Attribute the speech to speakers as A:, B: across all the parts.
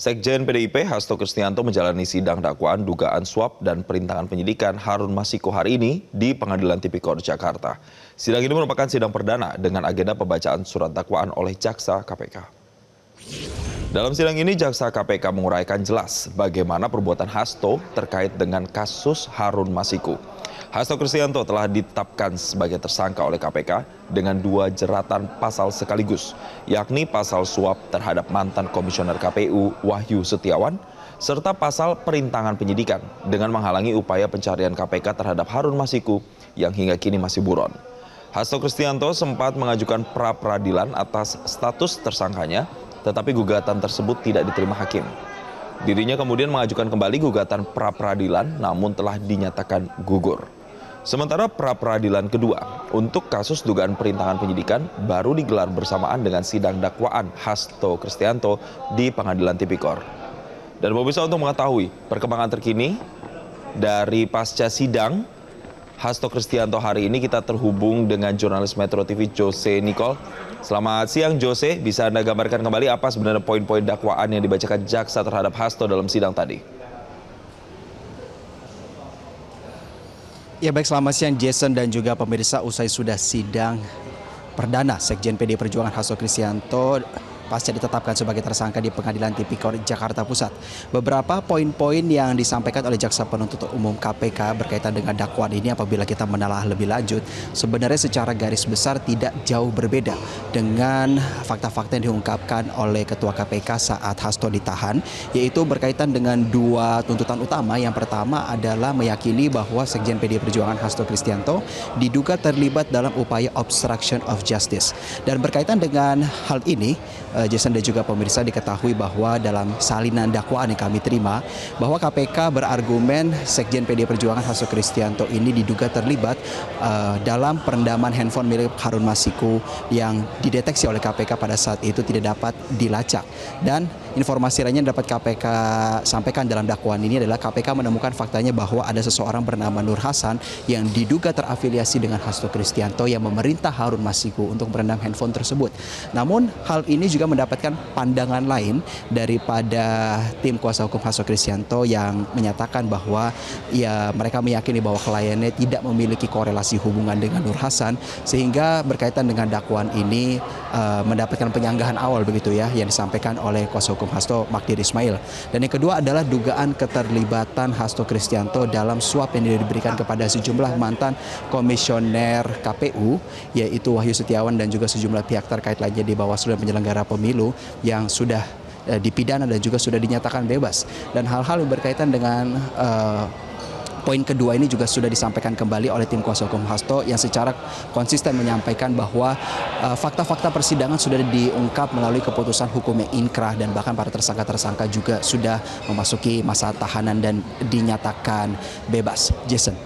A: Sekjen PDIP Hasto Kristianto menjalani sidang dakwaan dugaan suap dan perintangan penyidikan Harun Masiku hari ini di Pengadilan Tipikor Jakarta. Sidang ini merupakan sidang perdana dengan agenda pembacaan surat dakwaan oleh Jaksa KPK. Dalam sidang ini, Jaksa KPK menguraikan jelas bagaimana perbuatan Hasto terkait dengan kasus Harun Masiku. Hasto Kristianto telah ditetapkan sebagai tersangka oleh KPK dengan 2 jeratan pasal sekaligus, yakni pasal suap terhadap mantan komisioner KPU Wahyu Setiawan, serta pasal perintangan penyidikan dengan menghalangi upaya pencarian KPK terhadap Harun Masiku yang hingga kini masih buron. Hasto Kristianto sempat mengajukan pra-peradilan atas status tersangkanya, tetapi gugatan tersebut tidak diterima hakim. Dirinya kemudian mengajukan kembali gugatan pra-peradilan namun telah dinyatakan gugur. Sementara pra-peradilan kedua untuk kasus dugaan perintangan penyidikan baru digelar bersamaan dengan sidang dakwaan Hasto Kristianto di Pengadilan Tipikor. Dan pemirsa, untuk mengetahui perkembangan terkini dari pasca sidang Hasto Kristianto hari ini, kita terhubung dengan jurnalis Metro TV Jose Nicole. Selamat siang Jose, bisa Anda gambarkan kembali apa sebenarnya poin-poin dakwaan yang dibacakan jaksa terhadap Hasto dalam sidang tadi?
B: Ya baik, selamat siang Jason dan juga pemirsa. Usai sudah sidang perdana Sekjen PD Perjuangan Hasto Kristianto pasca ditetapkan sebagai tersangka di Pengadilan Tipikor Jakarta Pusat. Beberapa poin-poin yang disampaikan oleh Jaksa Penuntut Umum KPK berkaitan dengan dakwaan ini, apabila kita menelaah lebih lanjut, sebenarnya secara garis besar tidak jauh berbeda dengan fakta-fakta yang diungkapkan oleh Ketua KPK saat Hasto ditahan, yaitu berkaitan dengan 2 tuntutan utama. Yang pertama adalah meyakini bahwa Sekjen PD Perjuangan Hasto Kristianto diduga terlibat dalam upaya obstruction of justice. Dan berkaitan dengan hal ini, Jason dan juga pemirsa, diketahui bahwa dalam salinan dakwaan yang kami terima, bahwa KPK berargumen Sekjen PD Perjuangan Hasto Kristianto ini diduga terlibat dalam perendaman handphone milik Harun Masiku yang dideteksi oleh KPK pada saat itu tidak dapat dilacak. Dan informasi lainnya yang dapat KPK sampaikan dalam dakwaan ini adalah KPK menemukan faktanya bahwa ada seseorang bernama Nur Hasan yang diduga terafiliasi dengan Hasto Kristianto yang memerintah Harun Masiku untuk merendam handphone tersebut. Namun hal ini juga mendapatkan pandangan lain daripada tim kuasa hukum Hasto Kristianto yang menyatakan bahwa ya mereka meyakini bahwa kliennya tidak memiliki korelasi hubungan dengan Nur Hasan, sehingga berkaitan dengan dakwaan ini mendapatkan penyanggahan awal begitu ya yang disampaikan oleh kuasa hukum Hasto, Magdir Ismail. Dan yang kedua adalah dugaan keterlibatan Hasto Kristianto dalam suap yang diberikan kepada sejumlah mantan komisioner KPU, yaitu Wahyu Setiawan dan juga sejumlah pihak terkait lainnya di Bawaslu dan penyelenggara pemilu yang sudah dipidana dan juga sudah dinyatakan bebas. Dan hal-hal yang berkaitan dengan poin kedua ini juga sudah disampaikan kembali oleh tim kuasa hukum Hasto yang secara konsisten menyampaikan bahwa fakta-fakta persidangan sudah diungkap melalui keputusan hukum yang inkrah, dan bahkan para tersangka-tersangka juga sudah memasuki masa tahanan dan dinyatakan bebas. Jason.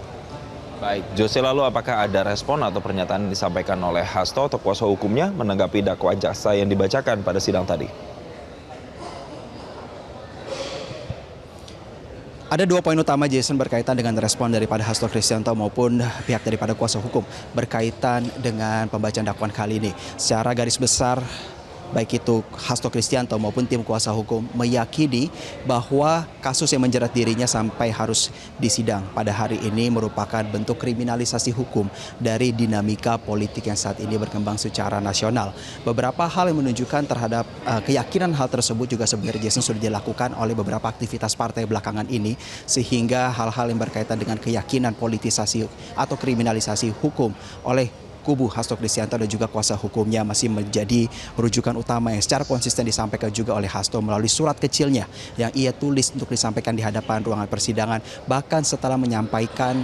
A: Baik, Jose, lalu apakah ada respon atau pernyataan yang disampaikan oleh Hasto atau kuasa hukumnya menanggapi dakwaan jaksa yang dibacakan pada sidang tadi?
B: Ada 2 poin utama, Jason, berkaitan dengan respon daripada Hasto Kristianto maupun pihak daripada kuasa hukum berkaitan dengan pembacaan dakwaan kali ini. Secara garis besar, baik itu Hasto Kristianto maupun tim kuasa hukum meyakini bahwa kasus yang menjerat dirinya sampai harus disidang pada hari ini merupakan bentuk kriminalisasi hukum dari dinamika politik yang saat ini berkembang secara nasional. Beberapa hal yang menunjukkan terhadap keyakinan hal tersebut juga sebenarnya, Jason, sudah dilakukan oleh beberapa aktivitas partai belakangan ini, sehingga hal-hal yang berkaitan dengan keyakinan politisasi atau kriminalisasi hukum oleh kubu Hasto Kristianto dan juga kuasa hukumnya masih menjadi rujukan utama yang secara konsisten disampaikan juga oleh Hasto melalui surat kecilnya yang ia tulis untuk disampaikan di hadapan ruangan persidangan, bahkan setelah menyampaikan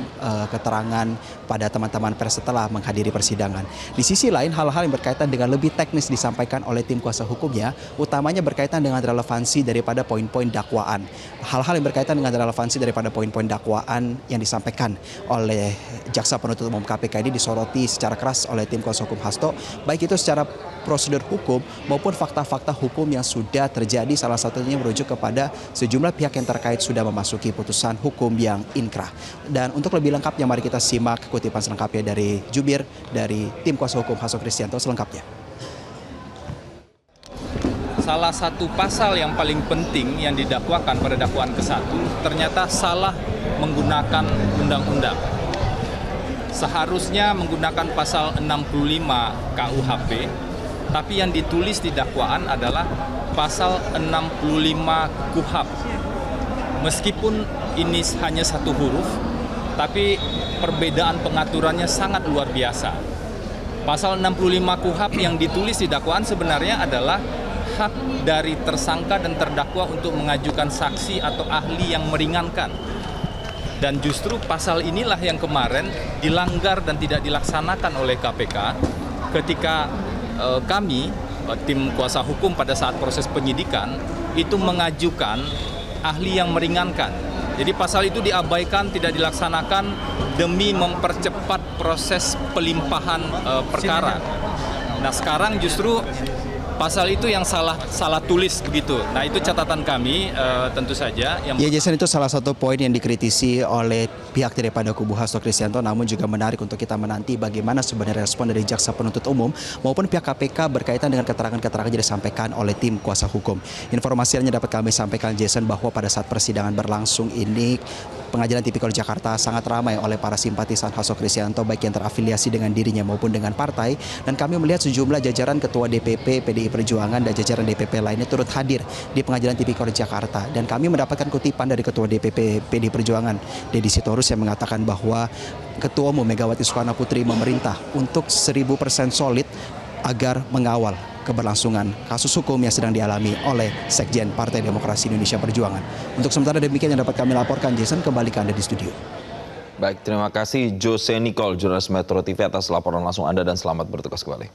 B: keterangan pada teman-teman pers setelah menghadiri persidangan. Di sisi lain, hal-hal yang berkaitan dengan lebih teknis disampaikan oleh tim kuasa hukumnya, utamanya berkaitan dengan relevansi daripada poin-poin dakwaan. Hal-hal yang berkaitan dengan relevansi daripada poin-poin dakwaan yang disampaikan oleh Jaksa Penuntut Umum KPK ini disoroti secara keras oleh tim kuasa hukum Hasto, baik itu secara prosedur hukum maupun fakta-fakta hukum yang sudah terjadi, salah satunya merujuk kepada sejumlah pihak yang terkait sudah memasuki putusan hukum yang inkrah. Dan untuk lebih lengkapnya, mari kita simak kutipan selengkapnya dari jubir dari tim kuasa hukum Hasto Kristianto selengkapnya.
C: salah satu pasal yang paling penting yang didakwakan pada dakwaan ke-1 ternyata salah menggunakan undang-undang. Seharusnya menggunakan pasal 65 KUHP, tapi yang ditulis di dakwaan adalah pasal 65 KUHAP. Meskipun ini hanya satu huruf, tapi perbedaan pengaturannya sangat luar biasa. Pasal 65 KUHAP yang ditulis di dakwaan sebenarnya adalah hak dari tersangka dan terdakwa untuk mengajukan saksi atau ahli yang meringankan. Dan justru pasal inilah yang kemarin dilanggar dan tidak dilaksanakan oleh KPK ketika kami, tim kuasa hukum pada saat proses penyidikan, itu mengajukan ahli yang meringankan. Jadi pasal itu diabaikan, tidak dilaksanakan demi mempercepat proses pelimpahan perkara. Nah sekarang justru pasal itu yang salah tulis begitu. Nah itu catatan kami tentu saja.
B: Ya Jason, itu salah satu poin yang dikritisi oleh pihak daripada kubu Hasto Kristianto, namun juga menarik untuk kita menanti bagaimana sebenarnya respon dari jaksa penuntut umum maupun pihak KPK berkaitan dengan keterangan-keterangan yang disampaikan oleh tim kuasa hukum. Informasi yang dapat kami sampaikan Jason bahwa pada saat persidangan berlangsung ini Pengadilan Tipikor Jakarta sangat ramai oleh para simpatisan Hasto Kristianto baik yang terafiliasi dengan dirinya maupun dengan partai, dan kami melihat sejumlah jajaran Ketua DPP PDI Perjuangan dan jajaran DPP lainnya turut hadir di Pengadilan Tipikor Jakarta, dan kami mendapatkan kutipan dari Ketua DPP PDI Perjuangan Deddy Sitorus yang mengatakan bahwa Ketua Umum Megawati Soekarno Putri memerintah untuk 1000% solid agar mengawal keberlangsungan kasus hukum yang sedang dialami oleh Sekjen Partai Demokrasi Indonesia Perjuangan. Untuk sementara demikian yang dapat kami laporkan, Jason, kembali ke Anda di studio.
A: Baik, terima kasih Jose Nicole, jurnalis Metro TV atas laporan langsung Anda dan selamat bertugas kembali.